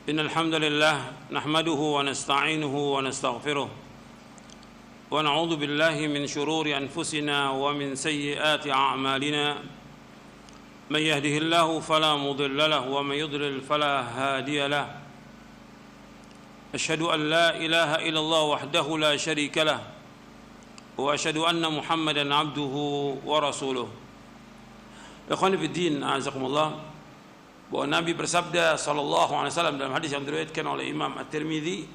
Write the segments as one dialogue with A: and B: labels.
A: إن الحمد لله نحمده ونستعينه ونستغفره ونعوذ بالله من شرور أنفسنا ومن سيئات أعمالنا من يهده الله فلا مضل له ومن يضلل فلا هادي له أشهد أن لا إله إلا الله وحده لا شريك له وأشهد أن محمدا عبده ورسوله. Ikhwan fillah, azakumullah, bahwa Nabi bersabda sallallahu alaihi wasallam dalam hadis yang diriwayatkan oleh Imam At-Tirmidzi,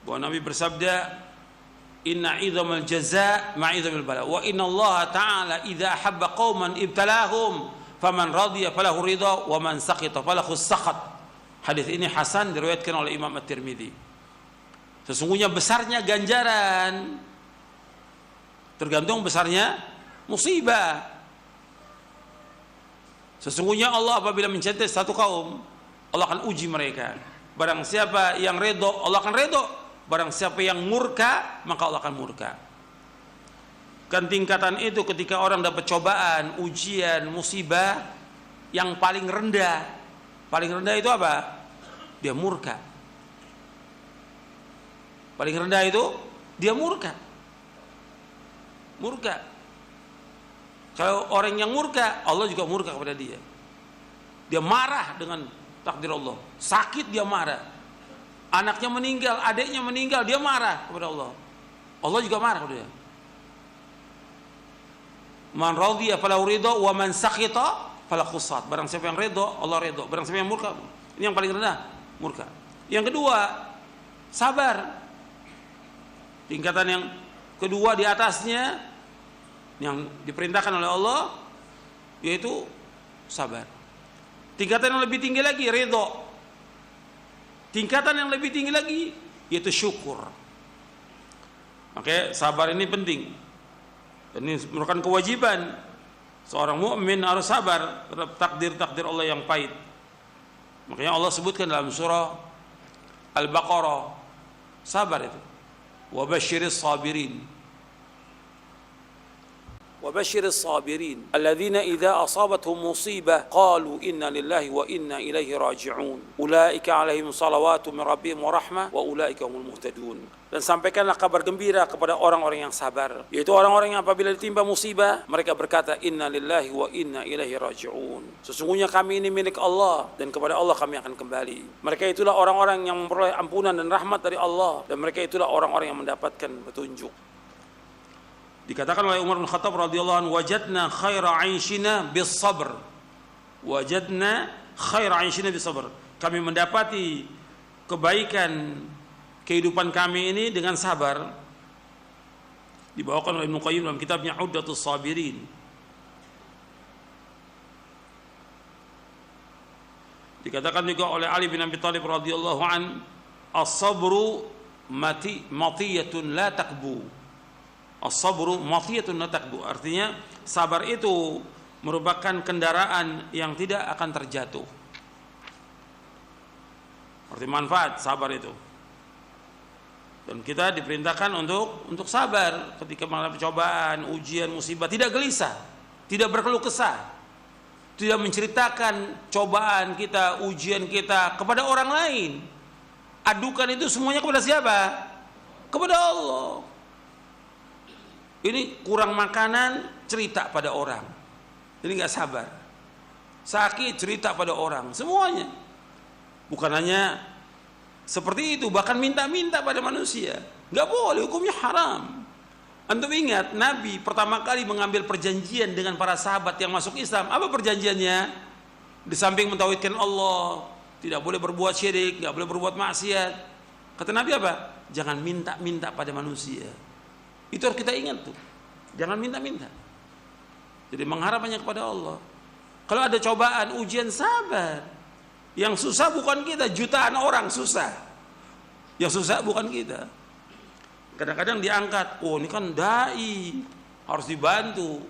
A: bahwa Nabi bersabda, inna idzamal jazaa ma'idhamil bala wa inna Allah ta'ala idza habba qauman ibtalahum faman radiya falahu ridha wa man sakhita falahu sakhat. Hadis ini hasan, diriwayatkan oleh Imam At-Tirmidzi. Sesungguhnya besarnya ganjaran tergantung besarnya musibah. Sesungguhnya Allah apabila mencintai satu kaum, Allah akan uji mereka. Barang siapa yang redho, Allah akan redho. Barang siapa yang murka, maka Allah akan murka. Kan tingkatan itu ketika orang dapat cobaan, ujian, musibah, yang paling rendah. Paling rendah itu apa? Dia murka. Paling rendah itu dia murka. Murka. Kalau orang yang murka, Allah juga murka kepada dia. Dia marah dengan takdir Allah. Sakit dia marah. Anaknya meninggal, adiknya meninggal, dia marah kepada Allah. Allah juga marah kepada dia. Man radhiya falahu ridha wa man sakhita falahu sakhat. Barang siapa yang ridha, Allah ridha. Barang siapa yang murka, ini yang paling rendah, murka. Yang kedua, sabar. Tingkatan yang kedua di atasnya yang diperintahkan oleh Allah yaitu sabar. Tingkatan yang lebih tinggi lagi ridha. Tingkatan yang lebih tinggi lagi yaitu syukur. Makanya sabar ini penting. Ini merupakan kewajiban seorang mukmin harus sabar terhadap takdir-takdir Allah yang pahit. Makanya Allah sebutkan dalam surah Al-Baqarah sabar itu. Wa basyiris sabirin. وبشر الصابرين الذين إذا أصابتهم مصيبة قالوا إنا لله وإنا إليه راجعون أولئك عليهم صلوات من ربهم ورحمة وأولئك هم المهتدون. Dan sampaikanlah kabar gembira kepada orang-orang yang sabar, yaitu orang-orang yang apabila ditimpa musibah mereka berkata inna lillahi wa inna ilaihi raji'un. Sesungguhnya kami ini milik Allah dan kepada Allah kami akan kembali. Mereka itulah orang-orang yang memperoleh ampunan dan rahmat dari Allah, dan mereka itulah orang-orang yang mendapatkan petunjuk. Dikatakan oleh Umar bin Khattab radhiyallahu anhu, wajadna khaira 'aishina bis sabr. Wajadna khaira 'aishina bis sabr. Kami mendapati kebaikan kehidupan kami ini dengan sabar. Dibawakan oleh Ibnu Qayyim dalam kitabnya Uddatus Sabirin. Dikatakan juga oleh Ali bin Abi Thalib radhiyallahu an, as-sabru matiyatun la takbu. As-sabru matiyatun la takbu. Artinya sabar itu merupakan kendaraan yang tidak akan terjatuh. Arti manfaat sabar itu. Dan kita diperintahkan untuk sabar ketika menghadapi cobaan, ujian, musibah, tidak gelisah, tidak berkeluh kesah, tidak menceritakan cobaan kita, ujian kita kepada orang lain. Adukan itu semuanya kepada siapa? Kepada Allah. Ini kurang makanan, cerita pada orang. Ini nggak sabar. Sakit, cerita pada orang. Semuanya. Bukan hanya seperti itu, bahkan minta-minta pada manusia. Nggak boleh, hukumnya haram. Antum ingat, Nabi pertama kali mengambil perjanjian dengan para sahabat yang masuk Islam. Apa perjanjiannya? Di samping mentauhidkan Allah, tidak boleh berbuat syirik, nggak boleh berbuat maksiat. Kata Nabi apa? Jangan minta-minta pada manusia. Itu harus kita ingat tuh. Jangan minta-minta. Jadi mengharap hanya kepada Allah. Kalau ada cobaan, ujian, sabar. Yang susah bukan kita, jutaan orang susah. Yang susah bukan kita. Kadang-kadang diangkat, oh ini kan dai, harus dibantu.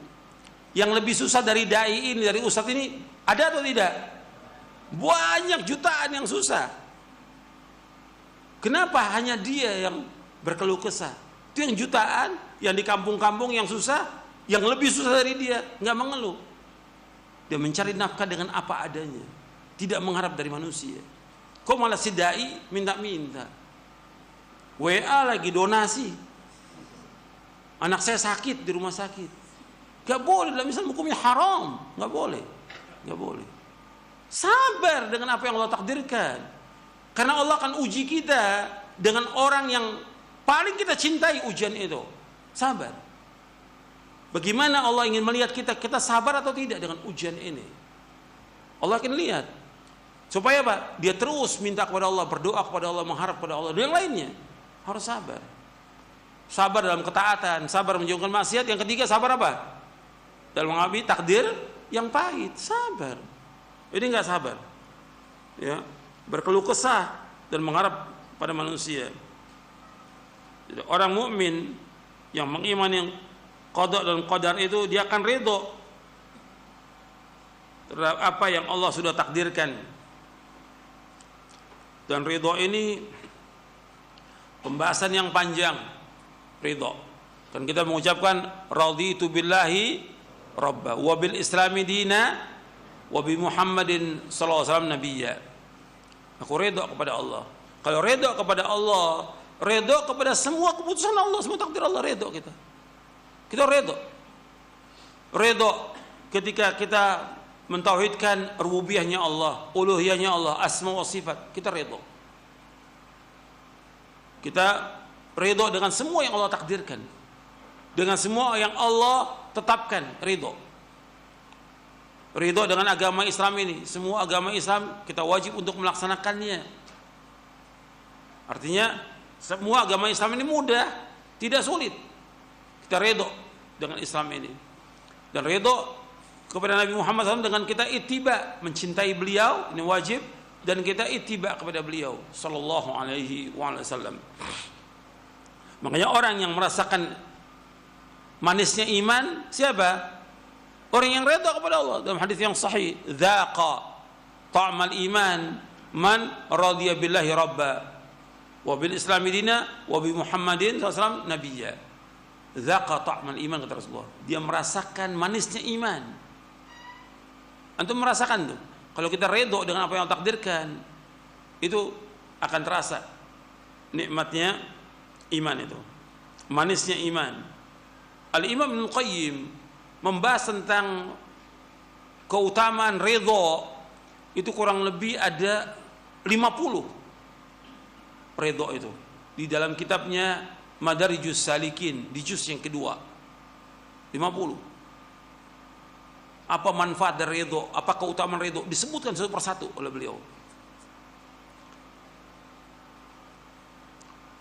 A: Yang lebih susah dari dai ini, dari ustadz ini, ada atau tidak? Banyak jutaan yang susah. Kenapa hanya dia yang berkeluh kesah? Itu yang jutaan, yang di kampung-kampung yang susah, yang lebih susah dari dia, nggak mengeluh. Dia mencari nafkah dengan apa adanya, tidak mengharap dari manusia. Kok malah si dai minta-minta? WA lagi donasi. Anak saya sakit di rumah sakit. Gak boleh, dalam Islam hukumnya haram. Gak boleh. Gak boleh. Sabar dengan apa yang Allah takdirkan. Karena Allah akan uji kita dengan orang yang paling kita cintai ujian itu. Sabar. Bagaimana Allah ingin melihat kita sabar atau tidak dengan ujian ini. Allah akan lihat. Supaya apa? Dia terus minta kepada Allah, berdoa kepada Allah, mengharap kepada Allah. Dan yang lainnya harus sabar. Sabar dalam ketaatan, sabar menjauhkan maksiat. Yang ketiga sabar apa? Dalam menghadapi takdir yang pahit. Sabar. Ini enggak sabar. Ya, berkeluh kesah dan mengharap pada manusia. Jadi, orang mukmin yang mengimani qada dan qadar itu, dia akan ridho terhadap apa yang Allah sudah takdirkan. Dan ridho ini pembahasan yang panjang. Ridho, kan kita mengucapkan raditu billahi rabba wa bil islami dina wa bi Muhammadin sallallahu alaihi wasallam nabiyya. Aku ridho kepada Allah. Kalau ridho kepada Allah, ridho kepada semua keputusan Allah, semua takdir Allah, ridho kita. Kita ridho. Ridho ketika kita mentauhidkan rububiyahnya Allah, uluhiyahnya Allah, asma wa sifat, kita ridho. Kita ridho dengan semua yang Allah takdirkan, dengan semua yang Allah tetapkan, ridho. Ridho dengan agama Islam ini, semua agama Islam kita wajib untuk melaksanakannya. Artinya semua agama Islam ini mudah, tidak sulit. Kita ridho dengan Islam ini, dan ridho kepada Nabi Muhammad SAW dengan kita ittiba, mencintai beliau, ini wajib, dan kita ittiba kepada beliau sallallahu alaihi wasallam. Makanya orang yang merasakan manisnya iman siapa? Orang yang redha kepada Allah. Dalam hadis yang sahih, dzaqa ta'mal iman man radiya billahi rabba wa bil islami dina wa bi Muhammadin sallallahu alaihi wasallam nabiyya. Dzaqa ta'mal iman, kata Rasulullah. Dia merasakan manisnya iman. Antum merasakan tuh. Kalau kita redha dengan apa yang Allah takdirkan, itu akan terasa nikmatnya iman itu, manisnya iman. Al-Imam Ibnu Qayyim membahas tentang keutamaan redha itu kurang lebih ada 50 redha itu di dalam kitabnya Madarijus Salikin di juz yang kedua. 50. Apa manfaat dari redha, apa keutamaan redha, disebutkan satu persatu oleh beliau.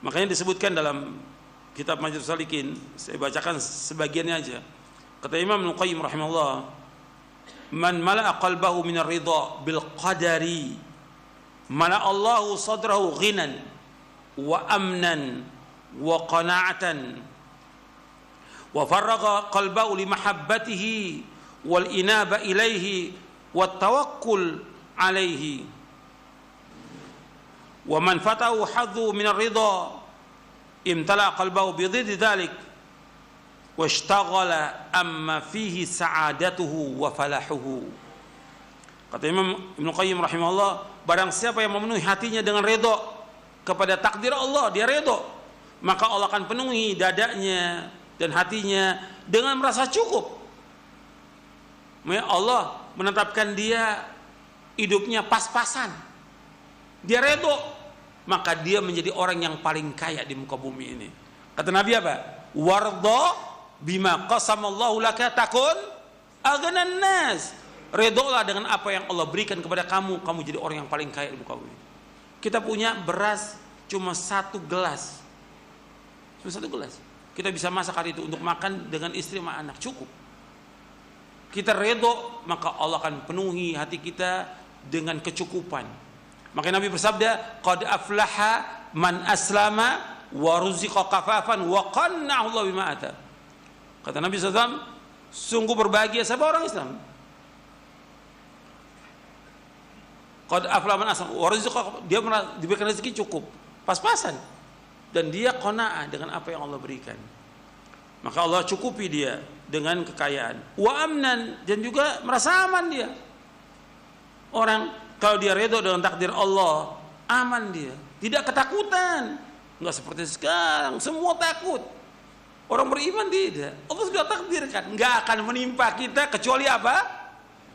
A: Makanya disebutkan dalam kitab Madarijus Salikin, saya bacakan sebagiannya aja. Kata Imam Ibnu Qayyim rahimahullah, man mala'a qalbahu minar ridha bil qadari mala'a Allahu sadrahu ghinan wa amnan wa qana'atan wa farraga qalbahu li mahabbatihi wal inaba ilaihi wat tawakkul alaihi wa man fatahu hadhu minar ridha imtala qalbahu bi dhiddi dhalik washtaghala amma fihi sa'adatuhu wa falahuhu. Kata Imam Ibnu Qayyim rahimahullah, barang siapa yang memenuhi hatinya dengan redha kepada takdir Allah, dia redha, maka Allah akan penuhi dadanya dan hatinya dengan merasa cukup. Allah menetapkan dia hidupnya pas-pasan, dia redha, maka dia menjadi orang yang paling kaya di muka bumi ini. Kata Nabi apa? Warda bima qasamallahu laka takun aghnan nas. Redholah dengan apa yang Allah berikan kepada kamu, kamu jadi orang yang paling kaya di muka bumi. Kita punya beras cuma 1 gelas, cuma 1 gelas. Kita bisa masak hari itu untuk makan dengan istri sama anak, cukup. Kita redho, maka Allah akan penuhi hati kita dengan kecukupan. Makanya Nabi bersabda, qad aflaha man aslama wa ruziqa kafafan wa qanna'ahu Allah bima ata. Kata Nabi SAW, sungguh berbahagia siapa orang Islam. Qad aflaha man aslama wa ruziqa, dia diberikan rezeki cukup, pas-pasan, dan dia qanaah dengan apa yang Allah berikan. Maka Allah cukupi dia dengan kekayaan. Wa amnan, dan juga merasa aman dia. Orang kalau dia redha dengan takdir Allah, aman dia, tidak ketakutan. Enggak seperti sekarang, semua takut. Orang beriman tidak. Allah sudah takdirkan, enggak akan menimpa kita kecuali apa?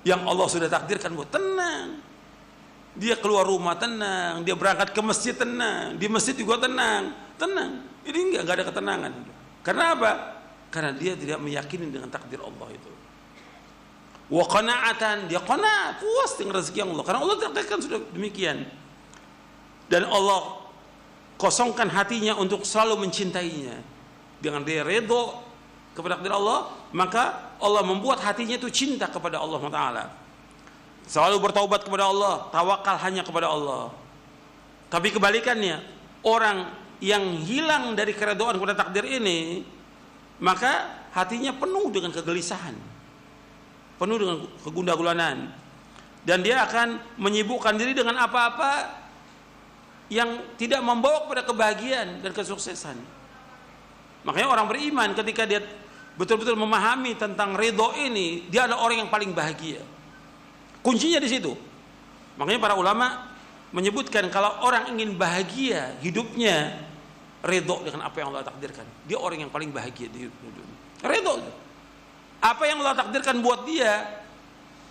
A: Yang Allah sudah takdirkan buat tenang. Dia keluar rumah tenang, dia berangkat ke masjid tenang, di masjid juga tenang. Ini enggak ada ketenangan. Karena apa? Karena dia tidak meyakini dengan takdir Allah itu. Wa qana'atan, dia qanaat, puas dengan rezeki Allah. Karena Allah takdirkan sudah demikian. Dan Allah kosongkan hatinya untuk selalu mencintainya. Dengan dia redho kepada takdir Allah, maka Allah membuat hatinya itu cinta kepada Allah Taala. Selalu bertaubat kepada Allah, tawakal hanya kepada Allah. Tapi kebalikannya, orang yang hilang dari keredoan kepada takdir ini, maka hatinya penuh dengan kegelisahan, penuh dengan kegundah-gulanan, dan dia akan menyibukkan diri dengan apa-apa yang tidak membawa kepada kebahagiaan dan kesuksesan. Makanya orang beriman ketika dia betul-betul memahami tentang ridho ini, dia adalah orang yang paling bahagia. Kuncinya di situ. Makanya para ulama menyebutkan kalau orang ingin bahagia hidupnya, ridho dengan apa yang Allah takdirkan. Dia orang yang paling bahagia di hidupnya. Ridho. Apa yang Allah takdirkan buat dia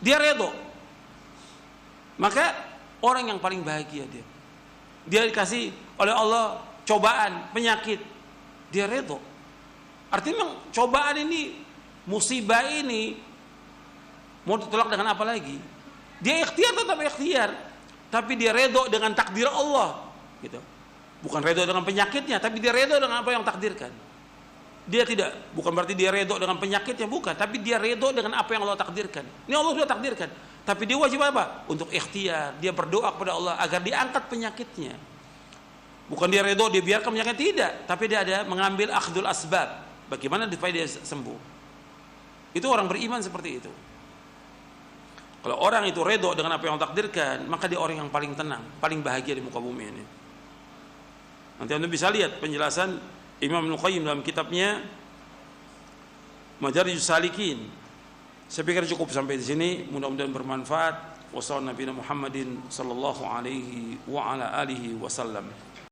A: ridho. Maka orang yang paling bahagia dia. Dia dikasih oleh Allah cobaan, penyakit, dia redho. Artinya cobaan ini, musibah ini mau ditolak dengan apa lagi? Dia ikhtiar, tetap ikhtiar, tapi dia redho dengan takdir Allah, gitu. Bukan redho dengan penyakitnya, tapi dia redho dengan apa yang takdirkan. Dia tidak, bukan berarti dia redho dengan penyakitnya, bukan, tapi dia redho dengan apa yang Allah takdirkan. Ini Allah sudah takdirkan, tapi dia wajib apa? Untuk ikhtiar, dia berdoa kepada Allah agar diangkat penyakitnya. Bukan dia redho, dia biarkan penyakit, tidak, tapi dia ada mengambil akhdul asbab. Bagaimana supaya dia sembuh? Itu orang beriman seperti itu. Kalau orang itu redho dengan apa yang Allah takdirkan, maka dia orang yang paling tenang, paling bahagia di muka bumi ini. Nanti Anda bisa lihat penjelasan Imam Ibnu Qayyim dalam kitabnya Madarijus Salikin. Saya pikir cukup sampai di sini, mudah-mudahan bermanfaat. Wassalamualaikum warahmatullahi wabarakatuh.